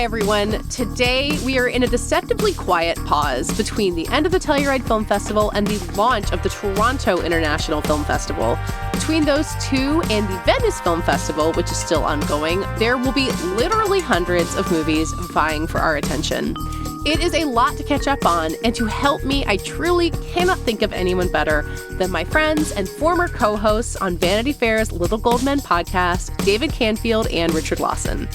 Hi, everyone. Today, we are in a deceptively quiet pause between the end of the Telluride Film Festival and the launch of the Toronto International Film Festival. Between those two and the Venice Film Festival, which is still ongoing, there will be literally hundreds of movies vying for our attention. It is a lot to catch up on, and to help me, I truly cannot think of anyone better than my friends and former co-hosts on Vanity Fair's Little Gold Men podcast, David Canfield and Richard Lawson.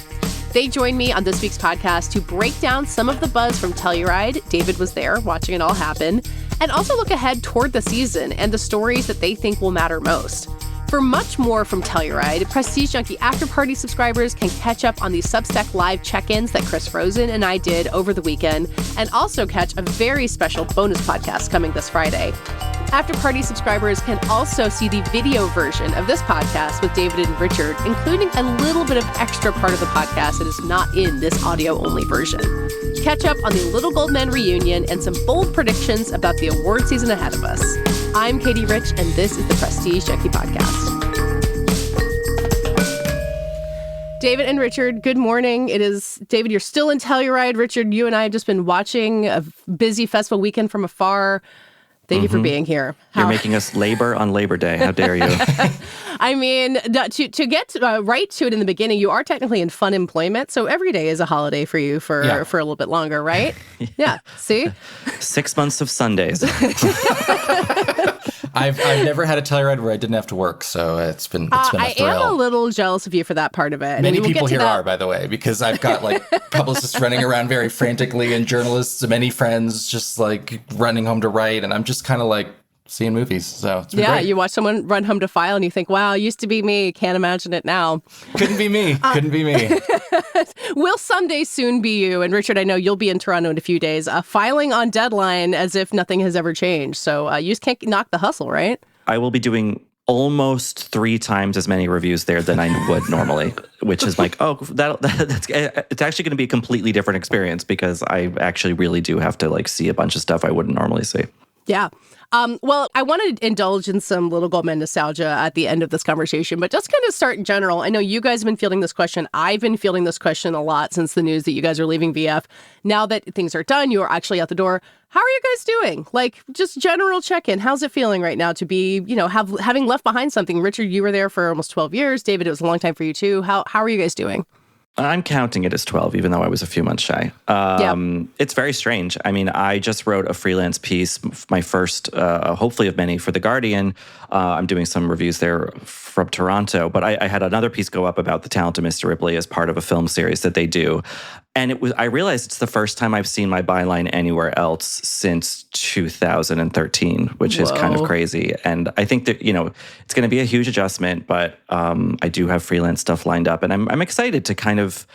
They joined me on this week's podcast to break down some of the buzz from Telluride. David was there watching it all happen, and also look ahead toward the season and the stories that they think will matter most. For much more from Telluride, Prestige Junkie After Party subscribers can catch up on the Substack live check-ins that Chris Rosen and I did over the weekend, and also catch a very special bonus podcast coming this Friday. After Party subscribers can also see the video version of this podcast with David and Richard, including a little bit of extra part of the podcast that is not in this audio-only version. Catch up on the Little Gold Men reunion and some bold predictions about the award season ahead of us. I'm Katey Rich, and this is the Prestige Junkie Podcast. David and Richard, good morning. It is, David, you're still in Telluride. Richard, you and I have just been watching a busy festival weekend from afar. Thank you for being here. You're making us labor on Labor Day. How dare you? I mean, to get right to it in the beginning, you are technically in fun employment, so every day is a holiday for you for a little bit longer, right? Yeah. See? 6 months of Sundays. I've never had a Telluride where I didn't have to work, so it's been a thrill. I am a little jealous of you for that part of it. Many people here are, by the way, because I've got like publicists running around very frantically and journalists and many friends just like running home to write, and I'm just kind of like seeing movies. So it's been great. You watch someone run home to file and you think, wow, used to be me. Can't imagine it now. Couldn't be me. Couldn't be me. Will someday soon be you. And Richard, I know you'll be in Toronto in a few days, filing on deadline as if nothing has ever changed. So you just can't knock the hustle, right? I will be doing almost 3 times as many reviews there than I would normally, which is like, it's actually going to be a completely different experience because I actually really do have to like see a bunch of stuff I wouldn't normally see. Yeah. Well, I want to indulge in some Little Gold Men nostalgia at the end of this conversation, but just kind of start in general. I know you guys have been fielding this question. I've been fielding this question a lot since the news that you guys are leaving VF. Now that things are done, you are actually out the door. How are you guys doing? Like, just general check-in. How's it feeling right now to be, having left behind something? Richard, you were there for almost 12 years. David, it was a long time for you too. How are you guys doing? I'm counting it as 12, even though I was a few months shy. It's very strange. I mean, I just wrote a freelance piece, my first, hopefully of many, for The Guardian. I'm doing some reviews there from Toronto, but I had another piece go up about The Talent of Mr. Ripley as part of a film series that they do. And I realized it's the first time I've seen my byline anywhere else since 2013, which is kind of crazy. And I think that, it's going to be a huge adjustment, but I do have freelance stuff lined up. And I'm excited to kind of,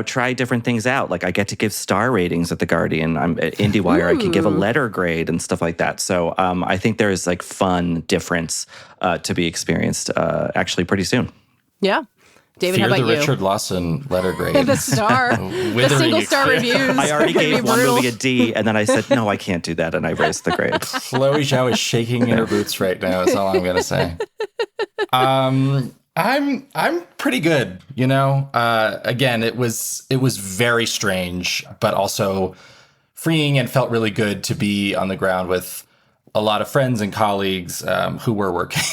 try different things out. Like I get to give star ratings at The Guardian. I'm at IndieWire. I can give a letter grade and stuff like that. So I think there is like fun difference to be experienced actually pretty soon. Yeah. David, Fear how about the you? Richard Lawson letter grade. The star. The single star reviews. I already gave one movie a D, and then I said, no, I can't do that, and I raised the grade. Chloe Zhao is shaking in her boots right now, is all I'm going to say. I'm pretty good, Again, it was very strange, but also freeing and felt really good to be on the ground with a lot of friends and colleagues who were working.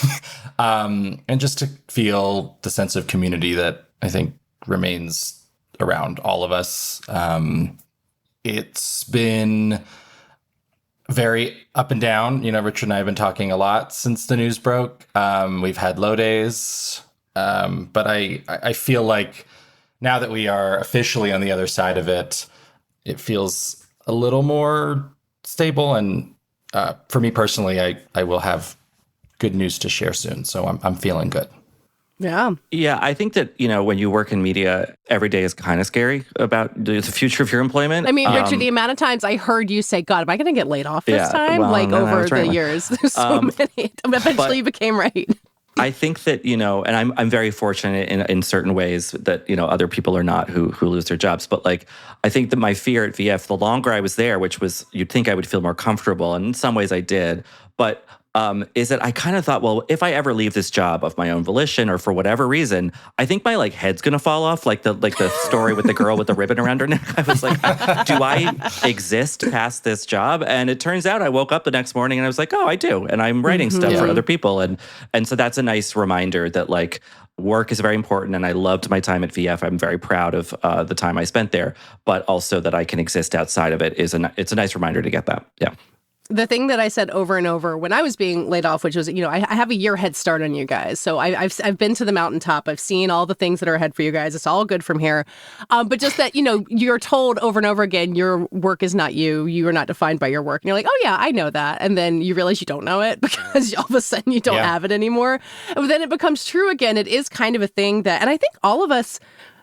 And just to feel the sense of community that I think remains around all of us. It's been very up and down. Richard and I have been talking a lot since the news broke. We've had low days. But I feel like now that we are officially on the other side of it, it feels a little more stable. And for me personally, I will have good news to share soon. So I'm feeling good. Yeah. Yeah, I think that, when you work in media, every day is kind of scary about the future of your employment. I mean, Richard, the amount of times I heard you say, God, am I going to get laid off this time? Well, over the years. There's so many. Eventually you became right. I think that, and I'm very fortunate in certain ways that, other people are not who lose their jobs. But like, I think that my fear at VF, the longer I was there, which was, you'd think I would feel more comfortable. And in some ways I did. But is that I kind of thought, well, if I ever leave this job of my own volition or for whatever reason, I think my head's gonna fall off, like the story with the girl with the ribbon around her neck. I was like, do I exist past this job? And it turns out I woke up the next morning and I was like, oh, I do, and I'm writing stuff for other people, and so that's a nice reminder that work is very important, and I loved my time at VF. I'm very proud of the time I spent there, but also that I can exist outside of it it's a nice reminder to get that. Yeah. The thing that I said over and over when I was being laid off, which was, I have a year head start on you guys. So I've been to the mountaintop. I've seen all the things that are ahead for you guys. It's all good from here. But just that, you're told over and over again, your work is not you. You are not defined by your work. And you're like, oh yeah, I know that. And then you realize you don't know it because all of a sudden you don't have it anymore. But then it becomes true again. It is kind of a thing that, and I think all of us,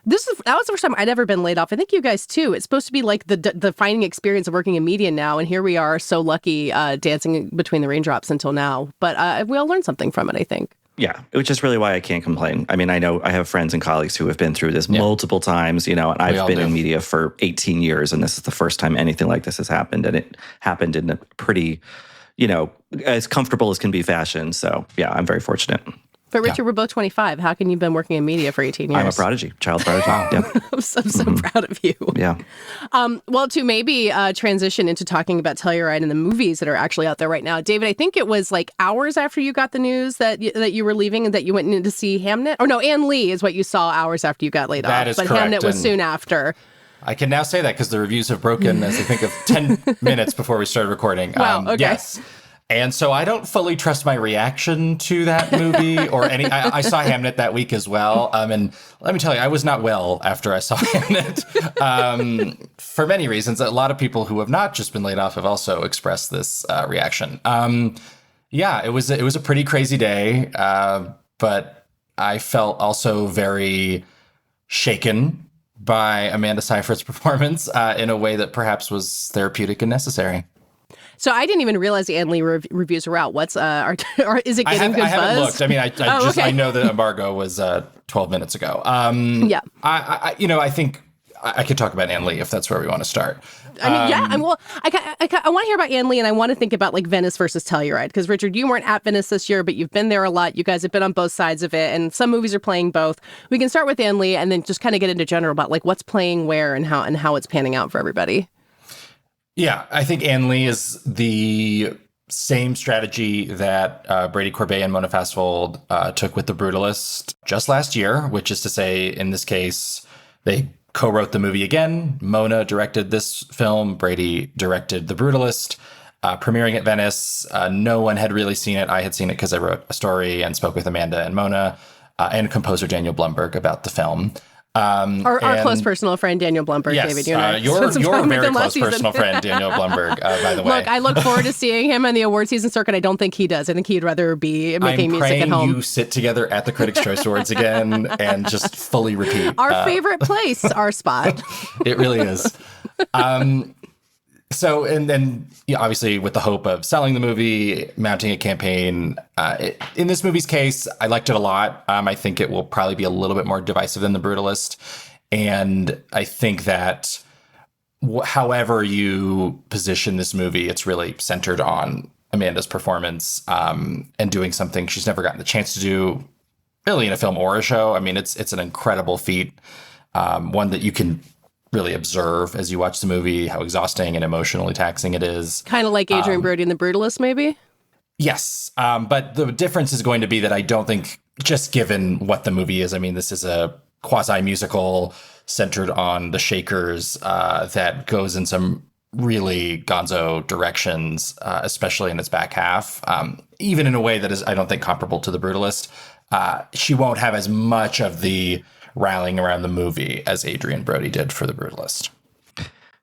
that was the first time I'd ever been laid off. I think you guys too. It's supposed to be like the defining experience of working in media now, and here we are, so lucky, dancing between the raindrops until now. But we all learned something from it, I think. Yeah, which is really why I can't complain. I mean, I know I have friends and colleagues who have been through this multiple times, and I've been in media for 18 years, and this is the first time anything like this has happened, and it happened in a pretty, as comfortable as can be fashion. So yeah, I'm very fortunate. But Richard, we're both 25. How can you have been working in media for 18 years? I'm a prodigy, child prodigy. Yeah. I'm so proud of you. Yeah. Well, to maybe transition into talking about Telluride and the movies that are actually out there right now. David, I think it was hours after you got the news that you were leaving and that you went in to see Hamnet. Oh, no, Ann Lee is what you saw hours after you got laid off. That is correct. Hamnet was soon after. I can now say that because the reviews have broken, as I think of 10 minutes before we started recording. Wow, okay. Yes. And so I don't fully trust my reaction to that movie or any. I saw Hamnet that week as well. And let me tell you, I was not well after I saw Hamnet for many reasons. A lot of people who have not just been laid off have also expressed this reaction. It was a pretty crazy day, but I felt also very shaken by Amanda Seyfried's performance in a way that perhaps was therapeutic and necessary. So I didn't even realize the Ann Lee reviews were out. What's is it getting good buzz? I haven't looked. I mean, I know the embargo was 12 minutes ago. Yeah. I think I could talk about Ann Lee if that's where we want to start. I mean, yeah. Well, I want to hear about Ann Lee, and I want to think about Venice versus Telluride, because Richard, you weren't at Venice this year, but you've been there a lot. You guys have been on both sides of it, and some movies are playing both. We can start with Ann Lee, and then just kind of get into general about what's playing where and how it's panning out for everybody. Yeah, I think Ann Lee is the same strategy that Brady Corbet and Mona Fastvold took with The Brutalist just last year, which is to say, in this case, they co-wrote the movie again. Mona directed this film. Brady directed The Brutalist, premiering at Venice. No one had really seen it. I had seen it because I wrote a story and spoke with Amanda and Mona and composer Daniel Blumberg about the film. Our close personal friend, Daniel Blumberg, yes, David, you and I. Your very close personal friend, Daniel Blumberg, by the way. Look, I look forward to seeing him on the award season circuit. I don't think he does. I think he'd rather be making music at home. I'm praying you sit together at the Critics' Choice Awards again and just fully repeat. Our favorite place, our spot. It really is. So, and then obviously with the hope of selling the movie, mounting a campaign. In this movie's case, I liked it a lot. I think it will probably be a little bit more divisive than The Brutalist. And I think that however you position this movie, it's really centered on Amanda's performance and doing something she's never gotten the chance to do, really, in a film or a show. I mean, it's an incredible feat, one that you can really observe as you watch the movie, how exhausting and emotionally taxing it is. Kind of like Adrian Brody in The Brutalist, maybe? Yes. But the difference is going to be that I don't think, just given what the movie is, I mean, this is a quasi-musical centered on the Shakers that goes in some really gonzo directions, especially in its back half, even in a way that is, I don't think, comparable to The Brutalist. She won't have as much of the rallying around the movie as Adrian Brody did for The Brutalist.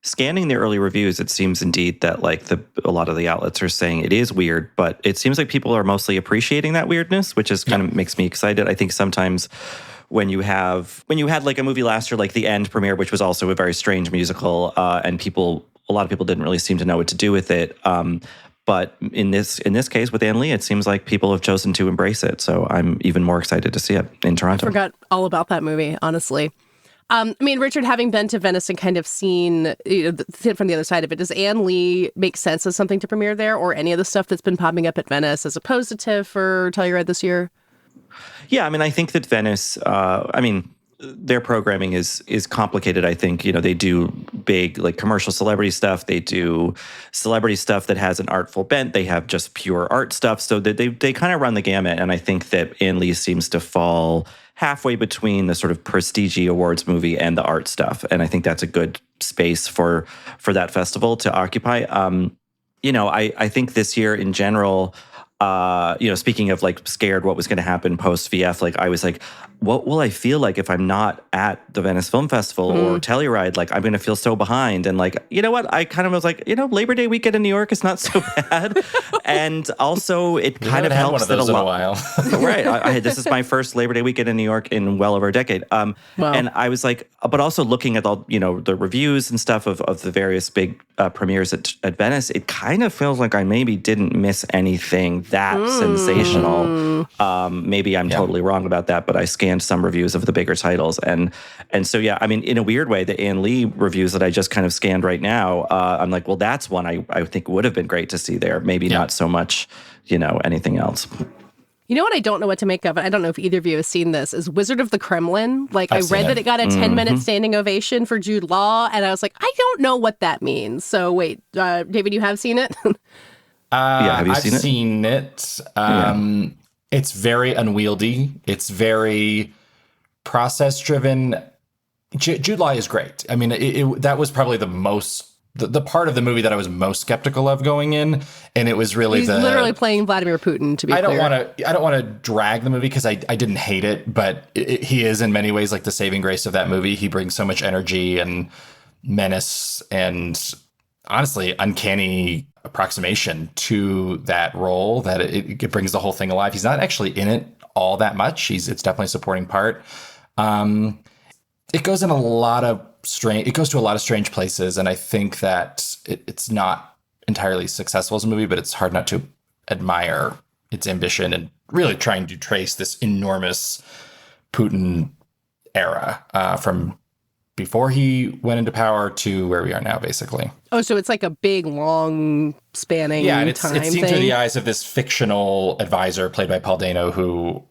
Scanning the early reviews, it seems indeed that a lot of the outlets are saying it is weird, but it seems like people are mostly appreciating that weirdness, which is kind of makes me excited. I think sometimes when you had a movie last year, like The End premiere, which was also a very strange musical, and a lot of people didn't really seem to know what to do with it. But in this case with Ann Lee, it seems like people have chosen to embrace it. So I'm even more excited to see it in Toronto. I forgot all about that movie, honestly. I mean, Richard, having been to Venice and kind of seen from the other side of it, does Anne Lee make sense as something to premiere there, or any of the stuff that's been popping up at Venice as opposed to TIFF or Telluride this year? Yeah, I mean, I think that Venice, their programming is complicated. I think, they do big like commercial celebrity stuff. They do celebrity stuff that has an artful bent. They have just pure art stuff. So they kind of run the gamut. And I think that Anne Lee seems to fall halfway between the sort of prestige awards movie and the art stuff. And I think that's a good space for that festival to occupy. I think this year in general, speaking of like scared what was going to happen post VF, like I was like, what will I feel like if I'm not at the Venice Film Festival or Telluride? Like I'm going to feel so behind. And like, you know what? I kind of was like, Labor Day weekend in New York is not so bad. And also it kind of helps one of those in a while. Right. This is my first Labor Day weekend in New York in well over a decade. Wow. And I was like, but also looking at all, the reviews and stuff of the various big premieres at Venice, it kind of feels like I maybe didn't miss anything that sensational. Maybe I'm totally wrong about that, but I scanned some reviews of the bigger titles. And so, yeah, I mean, in a weird way, the Anne Lee reviews that I just kind of scanned right now, I'm like, well, that's one I think would have been great to see there. Maybe not so much, anything else. You know what I don't know what to make of it? I don't know if either of you have seen this, is Wizard of the Kremlin. Like, I read that it got a 10-minute standing ovation for Jude Law, and I was like, I don't know what that means. So wait, David, you have seen it? Have you seen it? I've seen it. It's very unwieldy. It's very process-driven. Jude Law is great. I mean, that was probably the part of the movie that I was most skeptical of going in, and it was really He's literally playing Vladimir Putin. To be clear, I don't want to drag the movie because I didn't hate it, but he is in many ways like the saving grace of that movie. He brings so much energy and menace and honestly uncanny approximation to that role that it brings the whole thing alive. He's not actually in it all that much. It's definitely a supporting part. It goes to a lot of strange places, and I think that it's not entirely successful as a movie, but it's hard not to admire its ambition and really trying to trace this enormous Putin era from before he went into power to where we are now, basically. Oh, so it's like a big, long spanning and time it's seen thing? through the eyes of this fictional advisor played by Paul Dano, who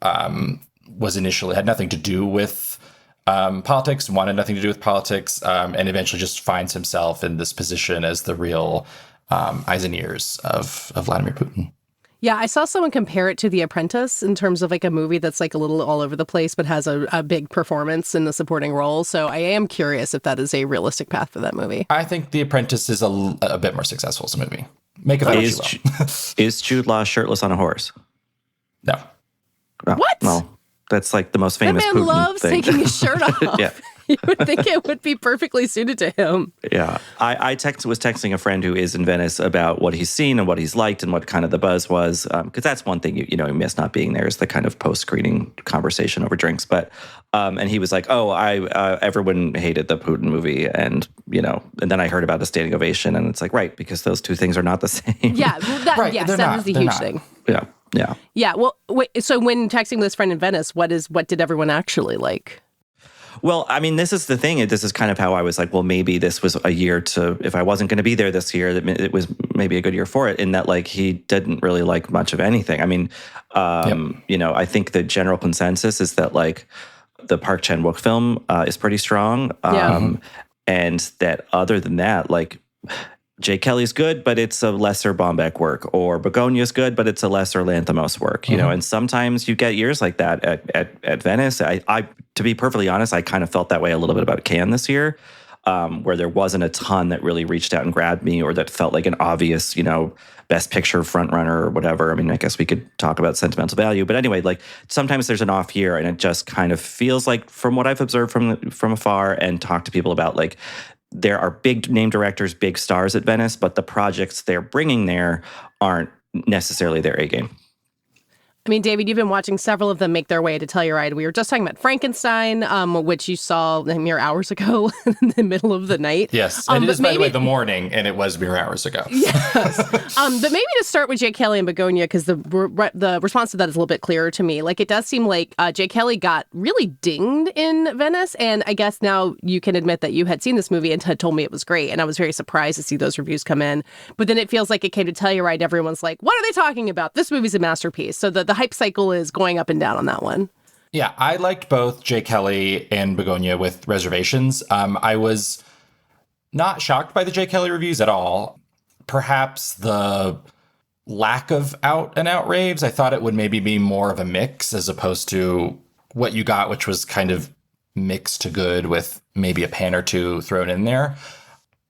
was initially had nothing to do with politics, wanted nothing to do with politics, and eventually just finds himself in this position as the real eyes and ears of Vladimir Putin. Yeah, I saw someone compare it to The Apprentice in terms of like a movie that's like a little all over the place, but has a big performance in the supporting role. So I am curious if that is a realistic path for that movie. I think The Apprentice is a bit more successful as a movie. Make of that what you will. Is Jude Law shirtless on a horse? No. Oh, what? Well, that's like the most famous That man Putin loves thing. taking his shirt off. Yeah. You would think it would be perfectly suited to him. Yeah. I was texting a friend who is in Venice about what he's seen and what he's liked and what kind of the buzz was. Because that's one thing you miss not being there is the kind of post-screening conversation over drinks. But and he was like, oh, everyone hated the Putin movie. And, and then I heard about the standing ovation. And it's like, right, because those two things are not the same. Yeah. Well, that was the huge thing. Yeah. Yeah. Yeah. Well, wait, so when texting with his friend in Venice, what did everyone actually like? Well, I mean, this is the thing. This is kind of how I was like, well, maybe this was a year if I wasn't going to be there this year, that it was maybe a good year for it, in that like he didn't really like much of anything. I mean, I think the general consensus is that like the Park Chan-wook film is pretty strong. And that other than that, like Jay Kelly's good, but it's a lesser Baumbach work, or Begonia's good, but it's a lesser Lanthimos work, and sometimes you get years like that at Venice. I to be perfectly honest, I kind of felt that way a little bit about Cannes this year, where there wasn't a ton that really reached out and grabbed me, or that felt like an obvious, best picture frontrunner or whatever. I mean, I guess we could talk about sentimental value, but anyway, like sometimes there's an off year, and it just kind of feels like, from what I've observed from afar and talked to people about, like, there are big name directors, big stars at Venice, but the projects they're bringing there aren't necessarily their A game. I mean, David, you've been watching several of them make their way to Telluride. We were just talking about Frankenstein, which you saw mere hours ago in the middle of the night. Yes, and it is, by the way, the morning, and it was mere hours ago. Yes. But maybe to start with Jay Kelly and Begonia, because the response to that is a little bit clearer to me. Like, it does seem like Jay Kelly got really dinged in Venice, and I guess now you can admit that you had seen this movie and had told me it was great, and I was very surprised to see those reviews come in. But then it feels like it came to Telluride, everyone's like, what are they talking about? This movie's a masterpiece. So the hype cycle is going up and down on that one. Yeah, I liked both Jay Kelly and Begonia with reservations. I was not shocked by the Jay Kelly reviews at all. Perhaps the lack of out-and-out raves, I thought it would maybe be more of a mix as opposed to what you got, which was kind of mixed to good with maybe a pan or two thrown in there.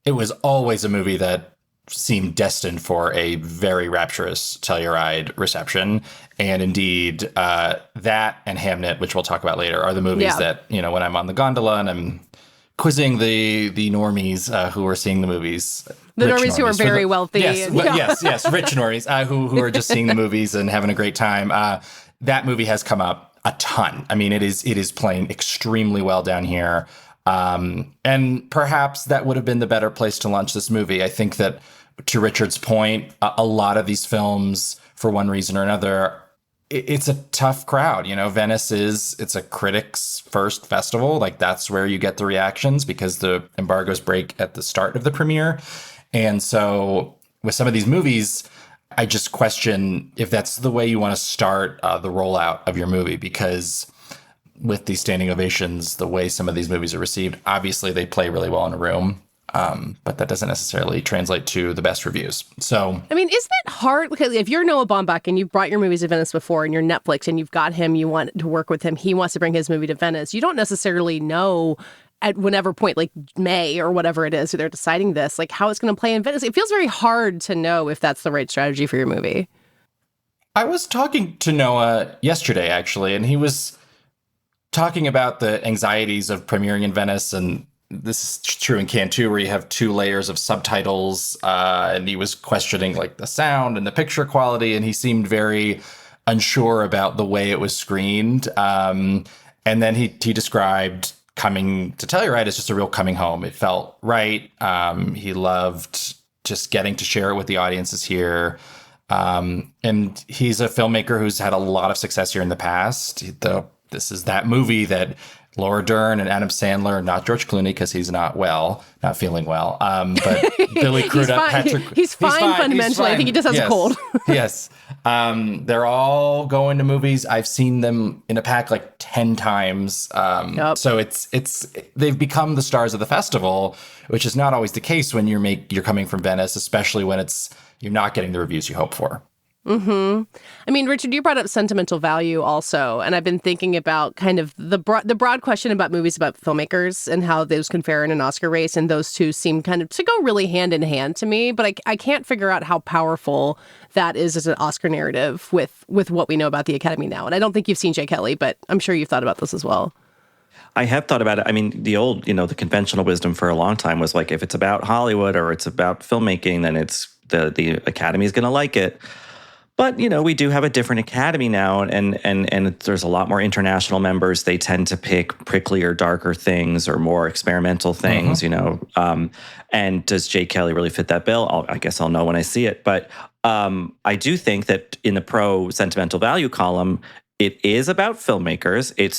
It was always a movie that seemed destined for a very rapturous Telluride reception. And indeed, that and Hamnet, which we'll talk about later, are the movies that, you know, when I'm on the gondola and I'm quizzing the normies who are seeing the movies. The normies who are very wealthy. Yes, yes, rich normies who are just seeing the movies and having a great time. That movie has come up a ton. I mean, it is playing extremely well down here. And perhaps that would have been the better place to launch this movie. I think that, to Richard's point, a lot of these films, for one reason or another, it's a tough crowd. You know, Venice it's a critics first festival. Like, that's where you get the reactions because the embargoes break at the start of the premiere. And so with some of these movies, I just question if that's the way you want to start the rollout of your movie, because with these standing ovations, the way some of these movies are received, obviously they play really well in a room. But that doesn't necessarily translate to the best reviews. So, I mean, isn't it hard? Because if you're Noah Baumbach and you've brought your movies to Venice before and you're Netflix and you've got him, you want to work with him, he wants to bring his movie to Venice, you don't necessarily know at whatever point, like May or whatever it is, they're deciding this, like how it's going to play in Venice. It feels very hard to know if that's the right strategy for your movie. I was talking to Noah yesterday, actually, and he was talking about the anxieties of premiering in Venice, and this is true in Cannes too, where you have 2 layers of subtitles, and he was questioning like the sound and the picture quality, and he seemed very unsure about the way it was screened. And then he described coming to Telluride as just a real coming home. It felt right. He loved just getting to share it with the audiences here. And he's a filmmaker who's had a lot of success here in the past. This is that movie that Laura Dern and Adam Sandler, not George Clooney because he's not feeling well. But Billy Crudup, he's fine fundamentally. I think he just has a cold. Yes. They're all going to movies. I've seen them in a pack like 10 times. So they've become the stars of the festival, which is not always the case when you're coming from Venice, especially when you're not getting the reviews you hope for. Mm-hmm. I mean, Richard, you brought up sentimental value also, and I've been thinking about kind of the broad question about movies about filmmakers and how those can fare in an Oscar race, and those two seem kind of to go really hand in hand to me, but I can't figure out how powerful that is as an Oscar narrative with what we know about the Academy now. And I don't think you've seen Jay Kelly, but I'm sure you've thought about this as well. I have thought about it. I mean, the old, the conventional wisdom for a long time was like, if it's about Hollywood or it's about filmmaking, then it's the Academy is going to like it. But, we do have a different Academy now, and there's a lot more international members. They tend to pick pricklier, darker things or more experimental things, and does Jay Kelly really fit that bill? I guess I'll know when I see it. But I do think that in the pro sentimental value column, it is about filmmakers. It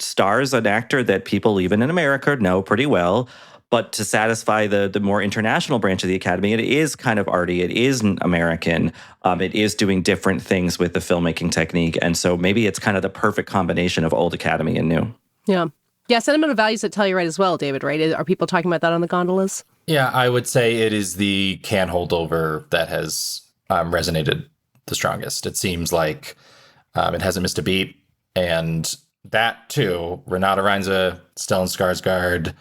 stars an actor that people, even in America, know pretty well. But to satisfy the more international branch of the Academy, it is kind of arty. It is American. It is doing different things with the filmmaking technique. And so maybe it's kind of the perfect combination of old Academy and new. Yeah. Yeah, sentimental values at Telluride as well, David, right? Are people talking about that on the gondolas? Yeah, I would say it is the Cannes holdover that has resonated the strongest. It seems like it hasn't missed a beat. And that, too, Renate Reinsve, Stellan Skarsgård,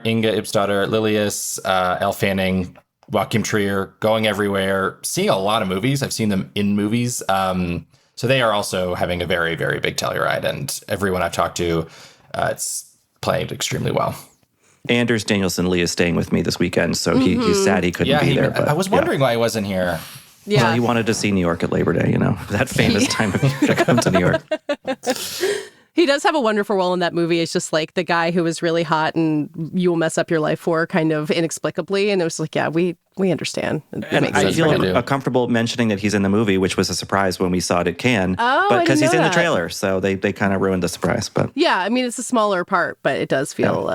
Inga Ipsdottir, Lilius, Elle Fanning, Joachim Trier, going everywhere, seeing a lot of movies. I've seen them in movies. So they are also having a very, very big Telluride. And everyone I've talked to, it's played extremely well. Anders Danielson Lee is staying with me this weekend, so he's sad he couldn't be there. But I was wondering why he wasn't here. Yeah. Well, he wanted to see New York at Labor Day, that famous time of year to come to New York. He does have a wonderful role in that movie. It's just like the guy who was really hot and you will mess up your life for kind of inexplicably. And it was like, yeah, we understand. And I feel comfortable mentioning that he's in the movie, which was a surprise when we saw it at Cannes. But because he's in the trailer, so they kind of ruined the surprise. But yeah, I mean, it's a smaller part, but it does feel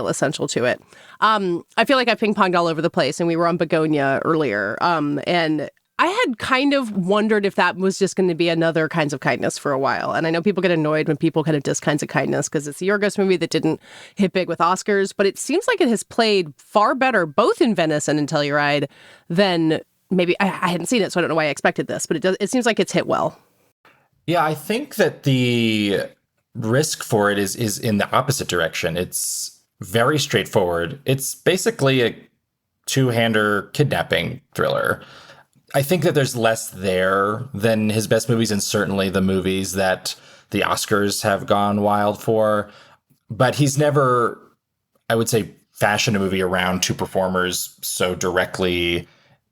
essential to it. I feel like I ping-ponged all over the place, and we were on Begonia earlier. And I had kind of wondered if that was just going to be another Kinds of Kindness for a while. And I know people get annoyed when people kind of diss Kinds of Kindness because it's a Yorgos movie that didn't hit big with Oscars. But it seems like it has played far better, both in Venice and in Telluride, than maybe I hadn't seen it, so I don't know why I expected this. But it seems like it's hit well. Yeah, I think that the risk for it is in the opposite direction. It's very straightforward. It's basically a two-hander kidnapping thriller. I think that there's less there than his best movies, and certainly the movies that the Oscars have gone wild for. But he's never, I would say, fashioned a movie around two performers so directly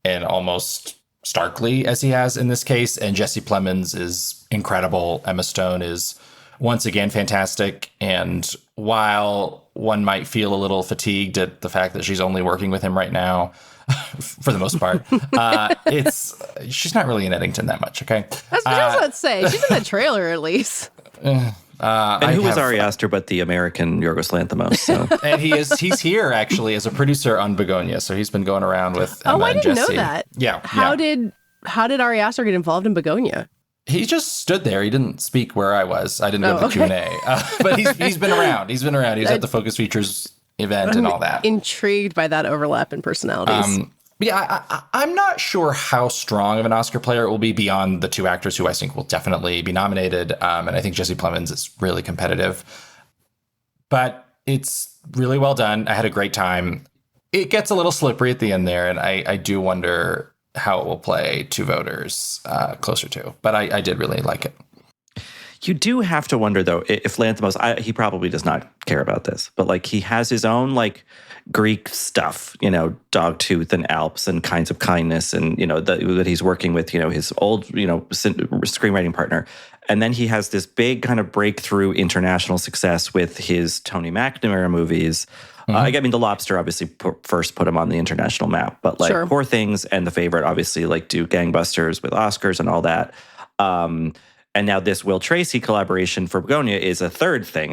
and almost starkly as he has in this case. And Jesse Plemons is incredible. Emma Stone is once again fantastic. And while one might feel a little fatigued at the fact that she's only working with him right now, for the most part, she's not really in Eddington that much. Okay, that's what I was about to say. She's in that trailer at least. And who was Ari Aster but the American Yorgos Lanthimos? So. And he's here actually as a producer on Begonia, so he's been going around with Emma I and didn't Jesse. know that. Yeah. How did Ari Aster get involved in Begonia? He just stood there. He didn't speak where I was. I didn't go to the Q&A. But he's been around. He's been around. He was at the Focus Features event and all that. Intrigued by that overlap in personalities. I'm not sure how strong of an Oscar player it will be beyond the two actors who I think will definitely be nominated. And I think Jesse Plemons is really competitive. But it's really well done. I had a great time. It gets a little slippery at the end there, and I do wonder how it will play to voters closer to. But I did really like it. You do have to wonder, though, if Lanthimos, he probably does not care about this, but like he has his own like Greek stuff, Dogtooth and Alps and Kinds of Kindness, and that he's working with, his old, screenwriting partner. And then he has this big kind of breakthrough international success with his Tony McNamara movies. I mean, The Lobster obviously first put him on the international map, but like Poor Things and The Favorite obviously like do gangbusters with Oscars and all that. And now this Will Tracy collaboration for Begonia is a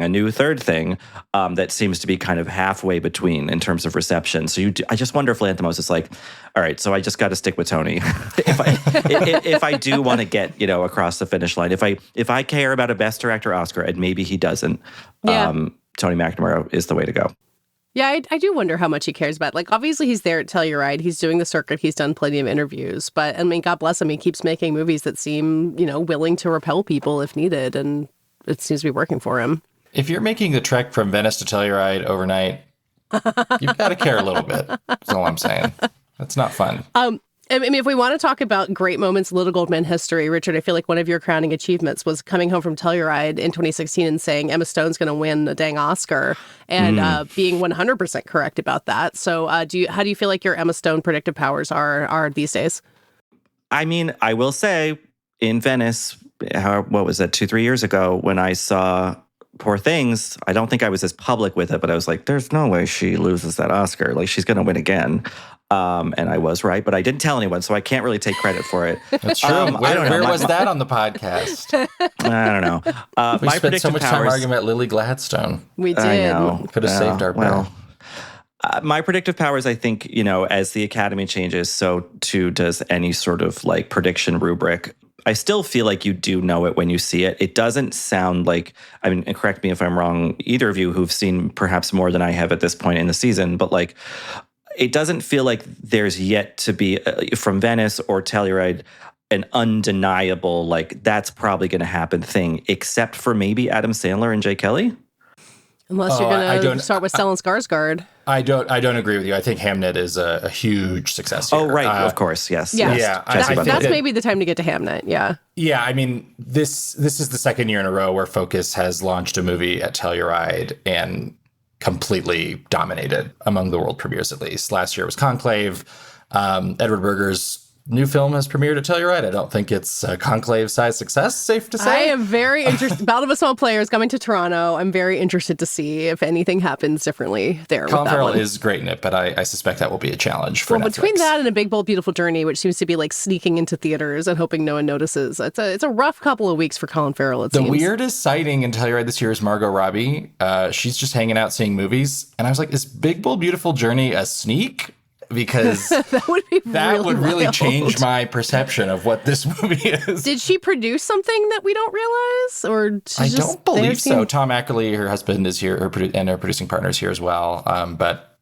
new third thing that seems to be kind of halfway between in terms of reception. So I just wonder if Lanthimos is like, all right, so I just got to stick with Tony. if I do want to get across the finish line, if I care about a Best Director Oscar, and maybe he doesn't, Tony McNamara is the way to go. Yeah, I do wonder how much he cares about. Like, obviously, he's there at Telluride. He's doing the circuit. He's done plenty of interviews. But, I mean, God bless him. He keeps making movies that seem, willing to repel people if needed. And it seems to be working for him. If you're making the trek from Venice to Telluride overnight, you've got to care a little bit. That's all I'm saying. That's not fun. I mean, if we want to talk about great moments in Little Gold Men history, Richard, I feel like one of your crowning achievements was coming home from Telluride in 2016 and saying Emma Stone's going to win a dang Oscar and being 100% correct about that. So how do you feel like your Emma Stone predictive powers are these days? I mean, I will say in Venice, what was that, 2-3 years ago when I saw Poor Things, I don't think I was as public with it, but I was like, there's no way she loses that Oscar. Like, she's going to win again. And I was right, but I didn't tell anyone, so I can't really take credit for it. That's true. Where was that on the podcast? I don't know. We spent so much time arguing about Lily Gladstone. We did. I know. Could have saved our bill. My predictive powers, I think, as the Academy changes, so too does any sort of like prediction rubric. I still feel like you do know it when you see it. It doesn't sound like, I mean, and correct me if I'm wrong, either of you who've seen perhaps more than I have at this point in the season, but like, it doesn't feel like there's yet to be, from Venice or Telluride, an undeniable, like, that's probably going to happen thing, except for maybe Adam Sandler and Jay Kelly. Unless you're going to start with Stellan Skarsgård. I don't agree with you. I think Hamnet is a huge success here. Oh, right. Of course. Yes. Yeah. That's maybe the time to get to Hamnet. Yeah. Yeah. I mean, this is the second year in a row where Focus has launched a movie at Telluride and completely dominated among the world premieres, at least. Last year was Conclave. Edward Berger's new film has premiered at Telluride. I don't think it's a conclave-sized success, safe to say. I am very interested. Battle of the Small Players coming to Toronto. I'm very interested to see if anything happens differently there. Colin Farrell is great in it, but I suspect that will be a challenge for Netflix. Between that and A Big, Bold, Beautiful Journey, which seems to be like sneaking into theaters and hoping no one notices, it's a rough couple of weeks for Colin Farrell, it seems. The weirdest sighting in Telluride this year is Margot Robbie. She's just hanging out seeing movies. And I was like, is Big, Bold, Beautiful Journey a sneak? Because that would really change my perception of what this movie is. Did she produce something that we don't realize? Or I don't believe so. Tom Ackerley, her husband, is here, and her producing partner is here as well. But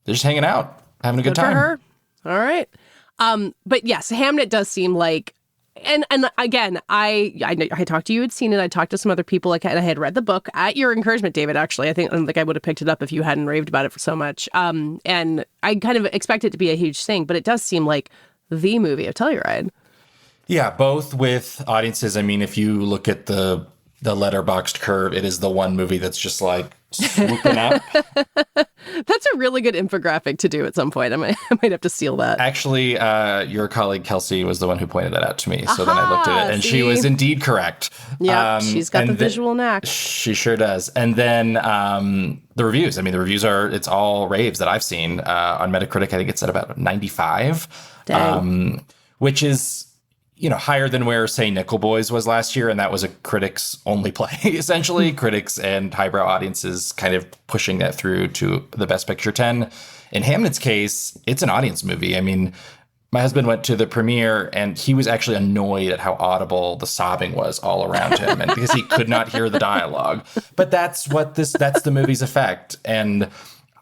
they're just hanging out, having a good time. For her. All right. But yes, Hamnet does seem like, and again, I talked to you, had seen it. I talked to some other people. I had read the book at your encouragement, David. Actually, I think I would have picked it up if you hadn't raved about it for so much. And I kind of expect it to be a huge thing, but it does seem like the movie of Telluride. Yeah, both with audiences. I mean, if you look at the letterboxed curve, it is the one movie that's just like swooping up. That's a really good infographic to do at some point. I might have to steal that. Actually, your colleague Kelsey was the one who pointed that out to me. So then I looked at it, and she was indeed correct. Yeah, she's got the visual knack. She sure does. And then the reviews. I mean, the reviews it's all raves that I've seen. On Metacritic, I think it's at about 95, which is, higher than where, say, Nickel Boys was last year, and that was a critics only play, essentially. Critics and highbrow audiences kind of pushing that through to the Best Picture 10. In Hamnet's case, it's an audience movie. I mean, my husband went to the premiere, and he was actually annoyed at how audible the sobbing was all around him, and because he could not hear the dialogue. But that's the movie's effect. And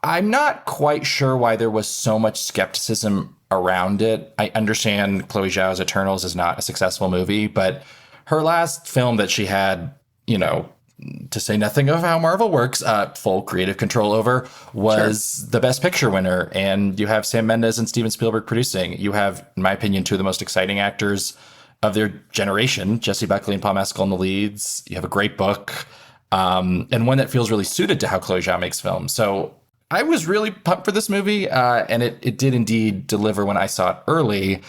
I'm not quite sure why there was so much skepticism around it. I understand Chloe Zhao's Eternals is not a successful movie, but her last film that she had, to say nothing of how Marvel works, full creative control over, was the Best Picture winner. And you have Sam Mendes and Steven Spielberg producing. You have, in my opinion, two of the most exciting actors of their generation, Jessie Buckley and Paul Mescal in the leads. You have a great book, and one that feels really suited to how Chloe Zhao makes films. So I was really pumped for this movie, and it did indeed deliver when I saw it early.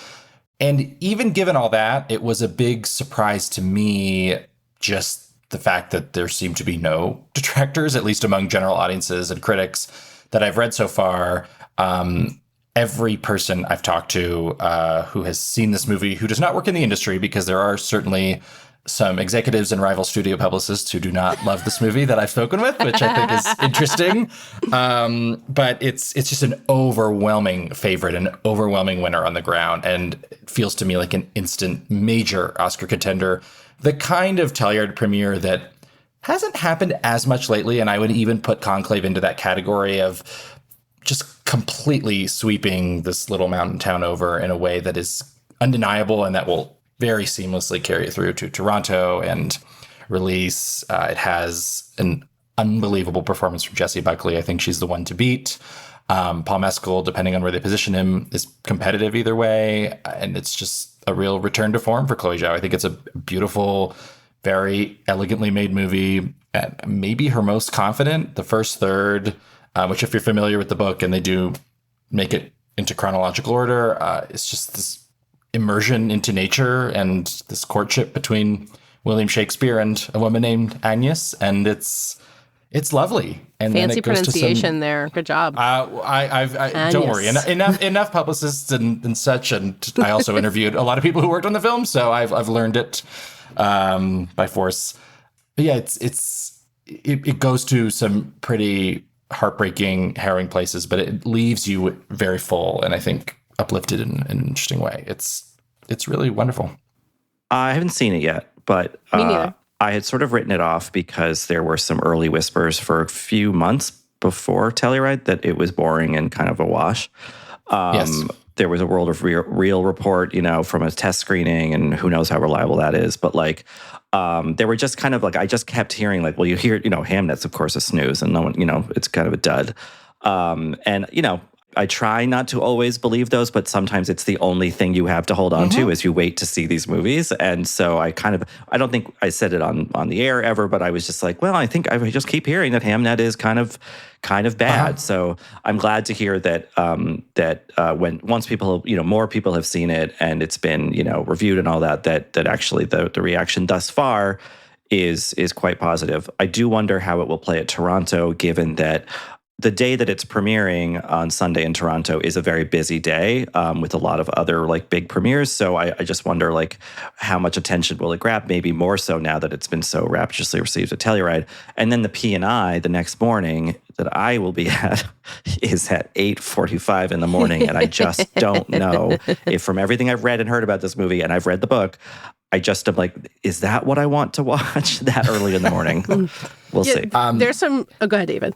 And even given all that, it was a big surprise to me, just the fact that there seemed to be no detractors, at least among general audiences and critics that I've read so far. Every person I've talked to who has seen this movie, who does not work in the industry, because there are certainly some executives and rival studio publicists who do not love this movie that I've spoken with, which I think is interesting. But it's just an overwhelming favorite, an overwhelming winner on the ground, and it feels to me like an instant major Oscar contender. The kind of Telluride premiere that hasn't happened as much lately, and I would even put Conclave into that category of just completely sweeping this little mountain town over in a way that is undeniable and that will very seamlessly carry it through to Toronto and release. It has an unbelievable performance from Jessie Buckley. I think she's the one to beat. Paul Mescal, depending on where they position him, is competitive either way. And it's just a real return to form for Chloe Zhao. I think it's a beautiful, very elegantly made movie. Maybe her most confident. The first third, which if you're familiar with the book, and they do make it into chronological order, it's just this immersion into nature and this courtship between William Shakespeare and a woman named Agnes, and it's lovely. And fancy then it goes pronunciation there. Good job. I don't worry. Enough publicists and such, and I also interviewed a lot of people who worked on the film, so I've learned it by force. But yeah, it goes to some pretty heartbreaking, harrowing places, but it leaves you very full, and I think uplifted in an interesting way. It's really wonderful. I haven't seen it yet, but Me neither. I had sort of written it off because there were some early whispers for a few months before Telluride that it was boring and kind of a wash. Yes. There was a World of Real report, from a test screening, and who knows how reliable that is. But there were just kind of I just kept hearing well, you hear, Hamnet's of course a snooze, and no one, it's kind of a dud. I try not to always believe those, but sometimes it's the only thing you have to hold on to as you wait to see these movies. And so I don't think I said it on the air ever, but I was just like, well, I think I just keep hearing that Hamnet is kind of bad. So I'm glad to hear that once people, more people have seen it and it's been, reviewed and all that actually the reaction thus far is quite positive. I do wonder how it will play at Toronto, given that the day that it's premiering on Sunday in Toronto is a very busy day with a lot of other big premieres. So I just wonder how much attention will it grab? Maybe more so now that it's been so rapturously received at Telluride. And then the P&I the next morning that I will be at is at 8:45 in the morning. And I just don't know if, from everything I've read and heard about this movie, and I've read the book, I just am like, is that what I want to watch that early in the morning? We'll see. There's some... Oh, go ahead, David.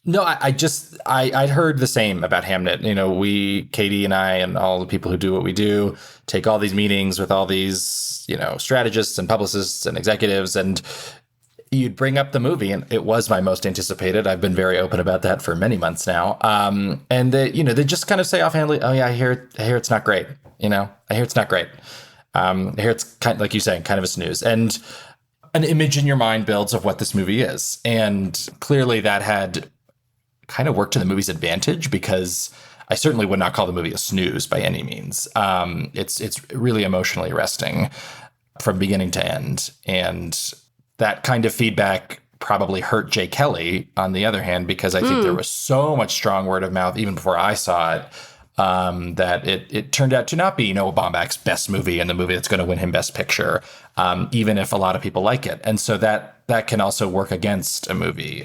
No, I'd heard the same about Hamnet. Katey and I and all the people who do what we do take all these meetings with all these, strategists and publicists and executives, and you'd bring up the movie, and it was my most anticipated. I've been very open about that for many months now. And they just kind of say offhandedly, oh yeah, I hear it's not great. I hear it's not great. I hear it's kind of, like you saying, kind of a snooze. And an image in your mind builds of what this movie is. And clearly that had kind of worked to the movie's advantage, because I certainly would not call the movie a snooze by any means. It's really emotionally arresting from beginning to end. And that kind of feedback probably hurt Jay Kelly, on the other hand, because I think there was so much strong word of mouth even before I saw it, that it turned out to not be Noah Baumbach's best movie and the movie that's going to win him Best Picture, even if a lot of people like it. And so that can also work against a movie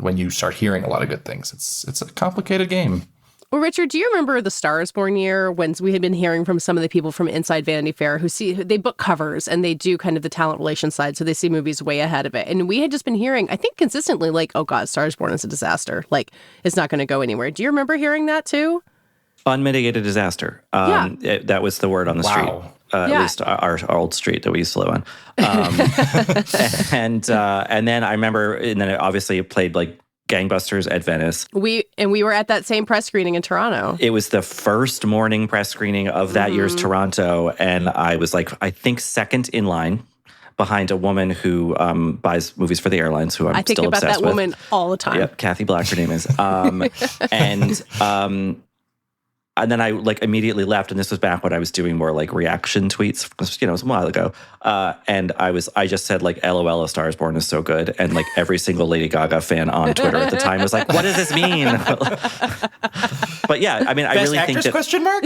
when you start hearing a lot of good things. It's a complicated game. Well, Richard, do you remember the Star is Born year, when we had been hearing from some of the people from inside Vanity Fair they book covers and they do kind of the talent relations side, so they see movies way ahead of it. And we had just been hearing, I think consistently, oh God, Star is Born is a disaster. It's not going to go anywhere. Do you remember hearing that too? Unmitigated disaster. That was the word on the street. At least our old street that we used to live on. And then I remember, and then obviously it played gangbusters at Venice. We were at that same press screening in Toronto. It was the first morning press screening of that year's Toronto, and I was I think second in line behind a woman who buys movies for the airlines, who I'm still obsessed with. I think about that woman all the time. Yep, Katey Black, her name is. And then I immediately left, and this was back when I was doing more reaction tweets, because it was a while ago. And I just said LOL, A Star is Born is so good, and every single Lady Gaga fan on Twitter at the time was like, what does this mean? But yeah, I mean, I really think that question mark.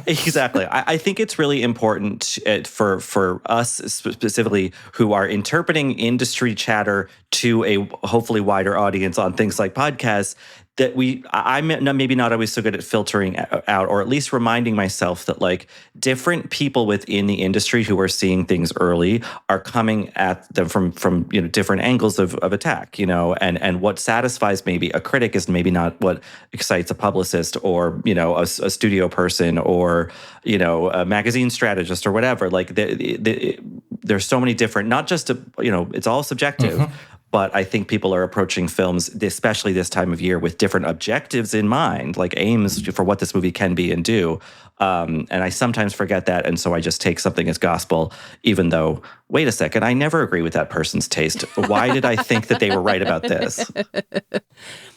Exactly. I think it's really important for us specifically, who are interpreting industry chatter to a hopefully wider audience on things like podcasts, that I'm maybe not always so good at filtering out, or at least reminding myself that different people within the industry who are seeing things early are coming at them from different angles of attack, and what satisfies maybe a critic is maybe not what excites a publicist or a studio person or a magazine strategist or whatever. There's so many different, not just it's all subjective. But I think people are approaching films, especially this time of year, with different objectives in mind, aims for what this movie can be and do. And I sometimes forget that, and so I just take something as gospel, even though, wait a second, I never agree with that person's taste. Why did I think that they were right about this?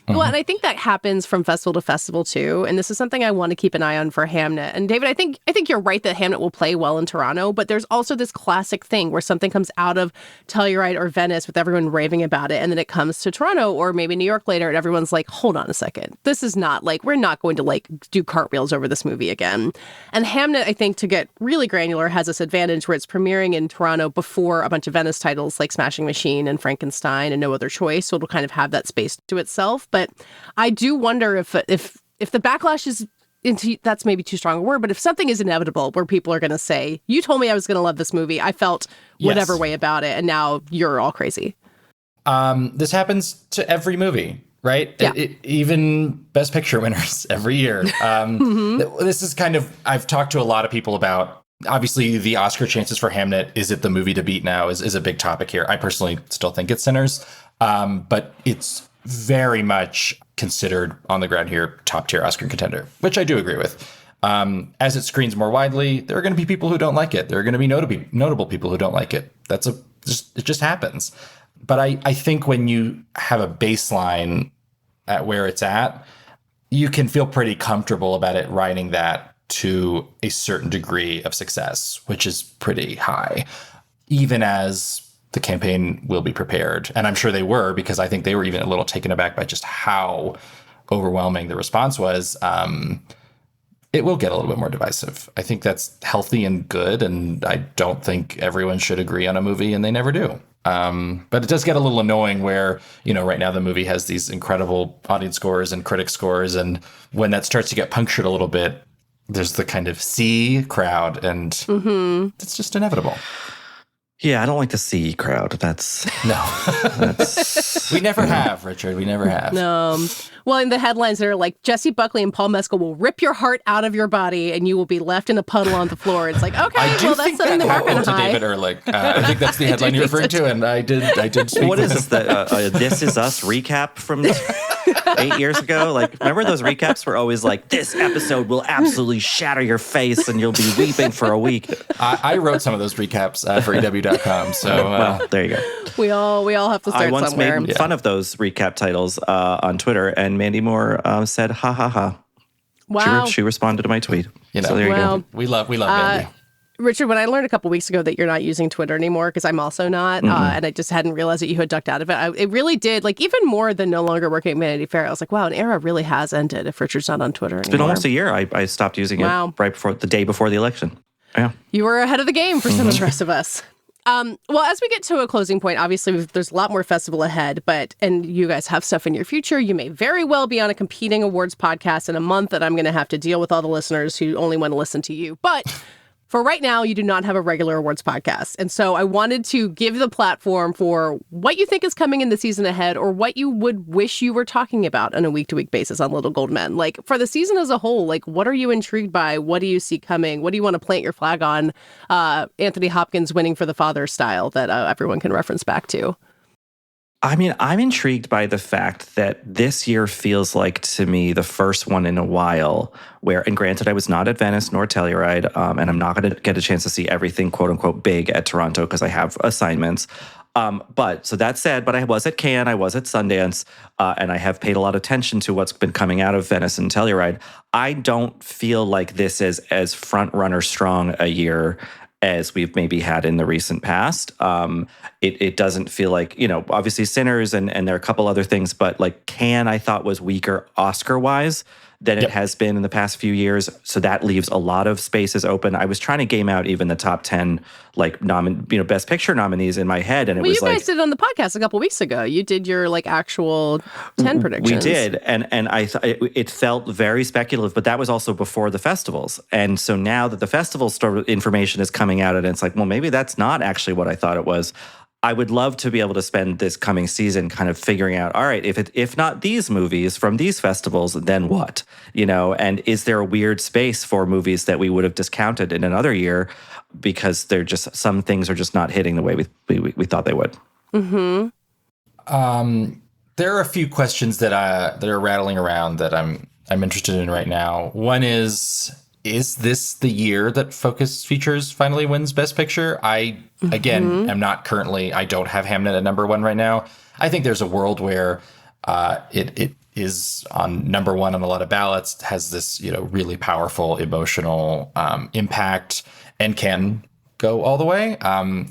Well, and I think that happens from festival to festival too, and this is something I want to keep an eye on for Hamnet. And David, I think you're right that Hamnet will play well in Toronto, but there's also this classic thing where something comes out of Telluride or Venice with everyone raving about it, and then it comes to Toronto or maybe New York later, and everyone's like, hold on a second, this is not we're not going to do cartwheels over this movie again. And Hamnet, I think, to get really granular, has this advantage where it's premiering in Toronto before a bunch of Venice titles like Smashing Machine and Frankenstein and No Other Choice, so it'll kind of have that space to itself. But I do wonder if the backlash is that's maybe too strong a word, but if something is inevitable where people are going to say, you told me I was going to love this movie, I felt whatever way about it, and now you're all crazy. This happens to every movie, right? Yeah. Even Best Picture winners every year. This is kind of, I've talked to a lot of people about, obviously the Oscar chances for Hamnet, is it the movie to beat now, is a big topic here. I personally still think it's Sinners, but it's very much considered on the ground here top tier Oscar contender, which I do agree with. As it screens more widely, there are going to be people who don't like it. There are going to be notable people who don't like it. It just happens. But I think when you have a baseline at where it's at, you can feel pretty comfortable about it riding that to a certain degree of success, which is pretty high, even as the campaign will be prepared. And I'm sure they were, because I think they were even a little taken aback by just how overwhelming the response was. It will get a little bit more divisive. I think that's healthy and good, and I don't think everyone should agree on a movie, and they never do. But it does get a little annoying where, right now the movie has these incredible audience scores and critic scores, and when that starts to get punctured a little bit, there's the kind of C crowd, and it's just inevitable. Yeah, I don't like the C crowd. That's we never have, Richard. We never have. No. Well, in the headlines, they're like, Jesse Buckley and Paul Mescal will rip your heart out of your body and you will be left in a puddle on the floor. It's like, okay, well, that's something that we're going to hide. David Ehrlich. I think that's the headline you're referring to, and I did speak What with is the This Is Us recap from 8 years ago? Like, remember those recaps were always like, this episode will absolutely shatter your face and you'll be weeping for a week. I wrote some of those recaps for EW.com. So, well, there you go. We all have to start somewhere. I once made fun of those recap titles on Twitter, and Mandy Moore said, ha, ha, ha. Wow. She responded to my tweet. So there you go. We love Mandy. Richard, when I learned a couple weeks ago that you're not using Twitter anymore, because I'm also not, and I just hadn't realized that you had ducked out of it, it really did, like, even more than no longer working at Vanity Fair, I was like, wow, an era really has ended if Richard's not on Twitter anymore. It's been almost a year. I stopped using it right before the day before the election. Yeah. You were ahead of the game for some of the rest of us. Well, as we get to a closing point, obviously there's a lot more festival ahead, and you guys have stuff in your future. You may very well be on a competing awards podcast in a month that I'm going to have to deal with all the listeners who only want to listen to you. But for right now, you do not have a regular awards podcast. And so I wanted to give the platform for what you think is coming in the season ahead, or what you would wish you were talking about on a week-to-week basis on Little Gold Men. Like, for the season as a whole, like, what are you intrigued by? What do you see coming? What do you want to plant your flag on? Anthony Hopkins winning for the father style that everyone can reference back to. I mean, I'm intrigued by the fact that this year feels like, to me, the first one in a while where, and granted, I was not at Venice nor Telluride, and I'm not going to get a chance to see everything, quote unquote, big at Toronto because I have assignments. But so that said, but I was at Cannes, I was at Sundance, and I have paid a lot of attention to what's been coming out of Venice and Telluride. I don't feel like this is as front runner strong a year as we've maybe had in the recent past. It doesn't feel like, obviously Sinners and there are a couple other things, but like Cannes I thought was weaker Oscar-wise than it has been in the past few years. So that leaves a lot of spaces open. I was trying to game out even the top 10, like, Best Picture nominees in my head. And it was like... Well, you guys did it on the podcast a couple weeks ago. You did your, like, actual 10 predictions. We did. And I it felt very speculative, but that was also before the festivals. And so now that the festival information is coming out, and it's like, well, maybe that's not actually what I thought it was. I would love to be able to spend this coming season kind of figuring out, all right, if not these movies from these festivals, then what? And is there a weird space for movies that we would have discounted in another year because they're just, some things are just not hitting the way we thought they would? Mm-hmm. There are a few questions that are rattling around that I'm interested in right now. One is this the year that Focus Features finally wins Best Picture? I, again, am not currently, I don't have Hamnet at number one right now. I think there's a world where it is on number one on a lot of ballots, has this, really powerful emotional impact, and can go all the way.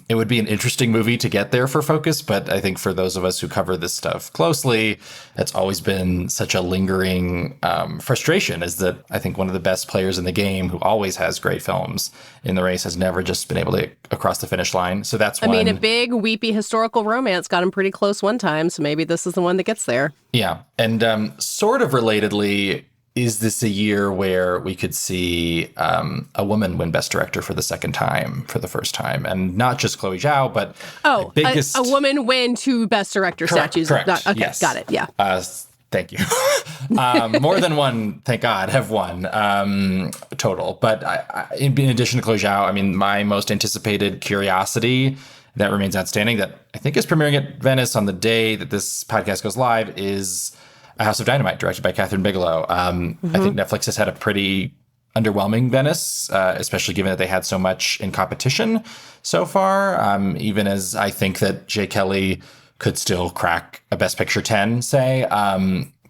It would be an interesting movie to get there for Focus, but I think for those of us who cover this stuff closely, it's always been such a lingering frustration, is that I think one of the best players in the game, who always has great films in the race, has never just been able to get across the finish line. So that's one. I mean, a big, weepy historical romance got him pretty close one time, so maybe this is the one that gets there. Yeah. And sort of relatedly, is this a year where we could see a woman win Best Director for the first time? And not just Chloe Zhao, but a woman win 2 Best Director statues. Correct. Okay, yes. Got it, yeah. Thank you. More than one, thank God, have won total. But in addition to Chloe Zhao, I mean, my most anticipated curiosity that remains outstanding that I think is premiering at Venice on the day that this podcast goes live is A House of Dynamite, directed by Catherine Bigelow. I think Netflix has had a pretty underwhelming Venice, especially given that they had so much in competition so far, even as I think that Jay Kelly could still crack a Best Picture 10, say.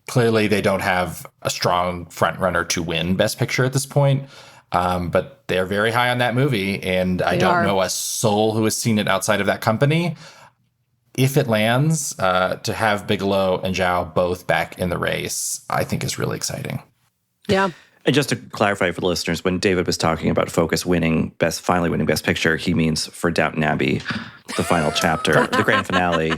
Clearly, they don't have a strong front runner to win Best Picture at this point, but they're very high on that movie, and I don't know a soul who has seen it outside of that company. If it lands, to have Bigelow and Zhao both back in the race, I think is really exciting. Yeah. And just to clarify for the listeners, when David was talking about Focus finally winning Best Picture, he means for Downton Abbey, the final chapter, the grand finale.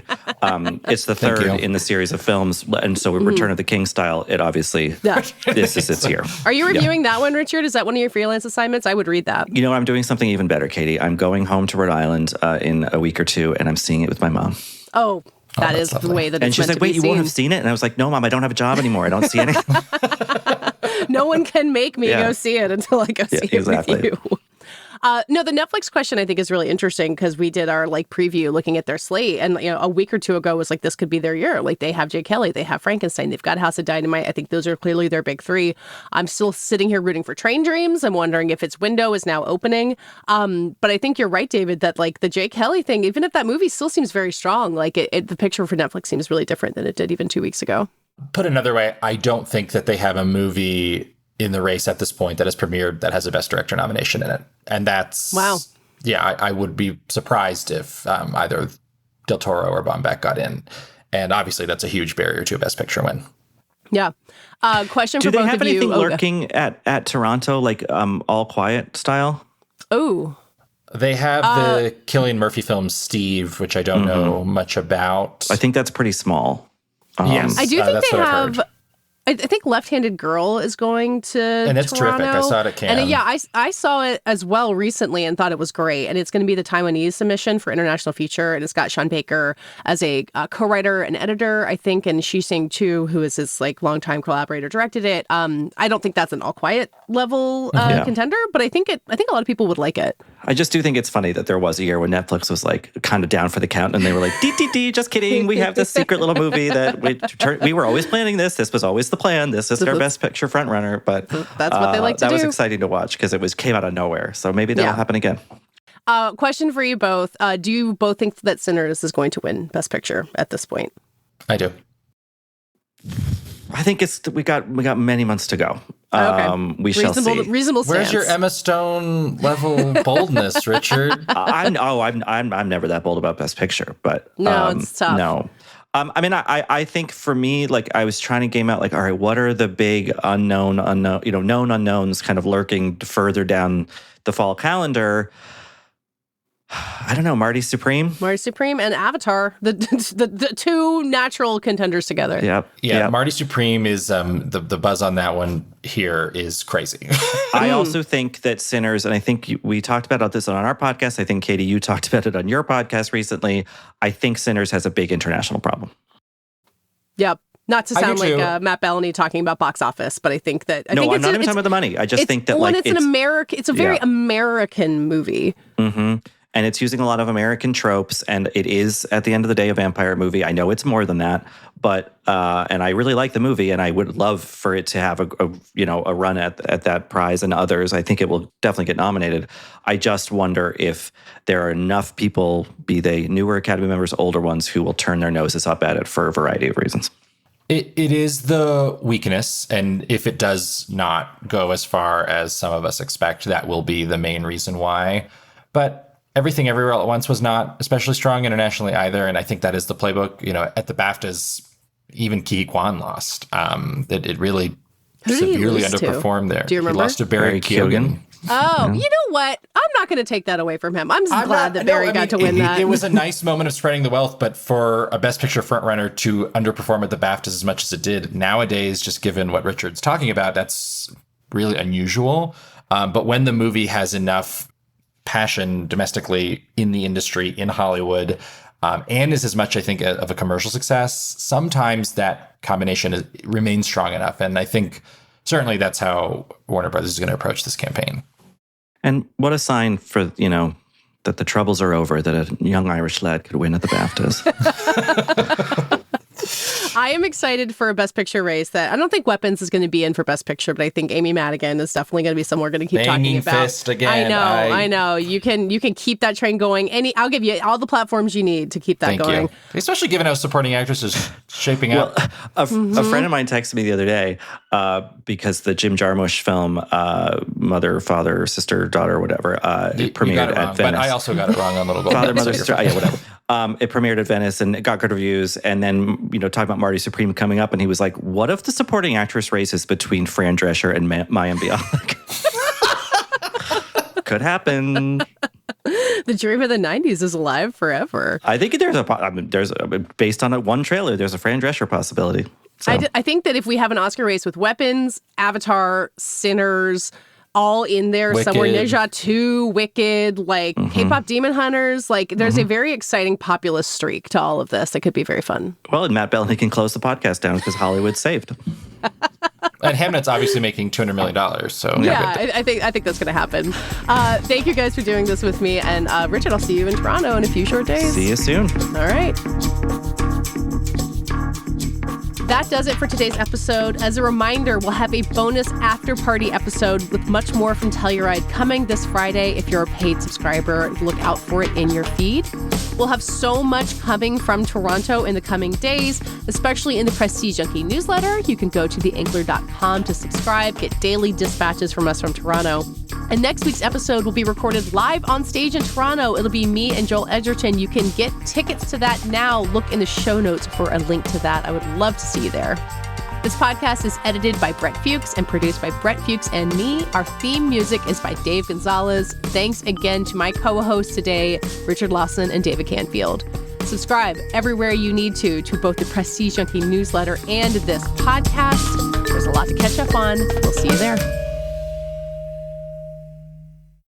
It's the third in the series of films, and so Return of the King style, it obviously, this is its year. Are you reviewing that one, Richard? Is that one of your freelance assignments? I would read that. You know, I'm doing something even better, Katey. I'm going home to Rhode Island in a week or two, and I'm seeing it with my mom. Oh, that is lovely. The way that it's meant to be seen. And she's like, wait, you won't have seen it? And I was like, no, Mom, I don't have a job anymore. I don't see anything. No one can make me go see it until I go see it with you. No, the Netflix question I think is really interesting because we did our preview looking at their slate, and a week or two ago was like this could be their year. Like they have Jay Kelly, they have Frankenstein, they've got House of Dynamite. I think those are clearly their big three. I'm still sitting here rooting for Train Dreams. I'm wondering if its window is now opening. But I think you're right, David, that the Jay Kelly thing, even if that movie still seems very strong, the picture for Netflix seems really different than it did even 2 weeks ago. Put another way, I don't think that they have a movie in the race at this point that has premiered that has a Best Director nomination in it. And that's... Wow. Yeah, I would be surprised if either Del Toro or Baumbach got in. And obviously that's a huge barrier to a Best Picture win. Yeah. Question for both of you. Do they have anything lurking at Toronto, All Quiet style? Oh. They have the Cillian Murphy film Steve, which I don't know much about. I think that's pretty small. Yes, I do think they have... I think Left-Handed Girl is going to and it's Toronto. terrific. I saw it at Cannes. And I saw it as well recently and thought it was great. And it's going to be the Taiwanese submission for International Feature. And it's got Sean Baker as a co-writer and editor, I think. And Xi Xing Chu, who is his longtime collaborator, directed it. I don't think that's an All Quiet level contender, but I think a lot of people would like it. I just do think it's funny that there was a year when Netflix was kind of down for the count, and they were like, "Dee, just kidding. We have this secret little movie that we were always planning this. This was always the plan. This is our Best Picture frontrunner." But that's what they like to do. That was exciting to watch because it came out of nowhere. So maybe that'll happen again. Question for you both: do you both think that Sinners is going to win Best Picture at this point? I do. I think we got many months to go. Okay. We shall see. Reasonable stance. Where's your Emma Stone level boldness, Richard? I'm never that bold about Best Picture, but no, it's tough. No. I think for me, I was trying to game out, all right, what are the big known unknowns kind of lurking further down the fall calendar? I don't know, Marty Supreme and Avatar, the two natural contenders together. Yeah. Marty Supreme is the buzz on that one here is crazy. I also think that Sinners, and I think we talked about this on our podcast. I think Katey, you talked about it on your podcast recently. I think Sinners has a big international problem. Yep. Not to sound like Matt Bellany talking about box office, but I think that I'm not even talking about the money. I just think that it's a very American movie. Mm-hmm. And it's using a lot of American tropes, and it is, at the end of the day, a vampire movie. I know it's more than that, but and I really like the movie, and I would love for it to have a run at that prize and others. I think it will definitely get nominated. I just wonder if there are enough people, be they newer Academy members, older ones, who will turn their noses up at it for a variety of reasons. It is the weakness, and if it does not go as far as some of us expect, that will be the main reason why. But Everything Everywhere All at Once was not especially strong internationally either, and I think that is the playbook. At the BAFTAs, even Ke Quan lost. It really severely underperformed there. Do you remember? He lost to Barry Keoghan. Oh, you know what? I'm not going to take that away from him. I'm glad that Barry got to win that. It was a nice moment of spreading the wealth, but for a Best Picture frontrunner to underperform at the BAFTAs as much as it did nowadays, just given what Richard's talking about, that's really unusual. But when the movie has enough passion domestically in the industry, in Hollywood, and is as much, I think, of a commercial success, sometimes that combination remains strong enough. And I think certainly that's how Warner Brothers is going to approach this campaign. And what a sign for, that the troubles are over, that a young Irish lad could win at the BAFTAs. I am excited for a Best Picture race that I don't think Weapons is going to be in for Best Picture, but I think Amy Madigan is definitely going to be someone we're going to keep talking about. Fist again. I know. You can keep that train going. I'll give you all the platforms you need to keep that going. You. Especially given how supporting actress is shaping up. A friend of mine texted me the other day because the Jim Jarmusch film, Mother, Father, Sister, Daughter, whatever, it premiered at Venice. But I also got it wrong on Little Gold. Father, Mother, Sister, yeah, whatever. It premiered at Venice and it got good reviews. And then, talking about Marty Supreme coming up, and he was like, what if the supporting actress race is between Fran Drescher and Mayim Bialik? Could happen. The dream of the 90s is alive forever. I think there's based on one trailer, there's a Fran Drescher possibility. So. I think that if we have an Oscar race with Weapons, Avatar, Sinners, all in there Wicked. Somewhere, Ninja 2, Wicked, like K-pop Demon Hunters, like there's a very exciting populist streak to all of this that could be very fun. Well, and Matt Bellamy can close the podcast down because Hollywood's saved. And Hamnet's obviously making $200 million, so... Yeah, I think that's going to happen. Thank you guys for doing this with me, and Richard, I'll see you in Toronto in a few short days. See you soon. All right. That does it for today's episode. As a reminder, we'll have a bonus after-party episode with much more from Telluride coming this Friday. If you're a paid subscriber, look out for it in your feed. We'll have so much coming from Toronto in the coming days, especially in the Prestige Junkie newsletter. You can go to theangler.com to subscribe, get daily dispatches from us from Toronto. And next week's episode will be recorded live on stage in Toronto. It'll be me and Joel Edgerton. You can get tickets to that now. Look in the show notes for a link to that. I would love to see you there. This podcast is edited by Brett Fuchs and produced by Brett Fuchs and me. Our theme music is by Dave Gonzalez. Thanks again to my co-hosts today, Richard Lawson and David Canfield. Subscribe everywhere you need to both the Prestige Junkie newsletter and this podcast. There's a lot to catch up on. We'll see you there.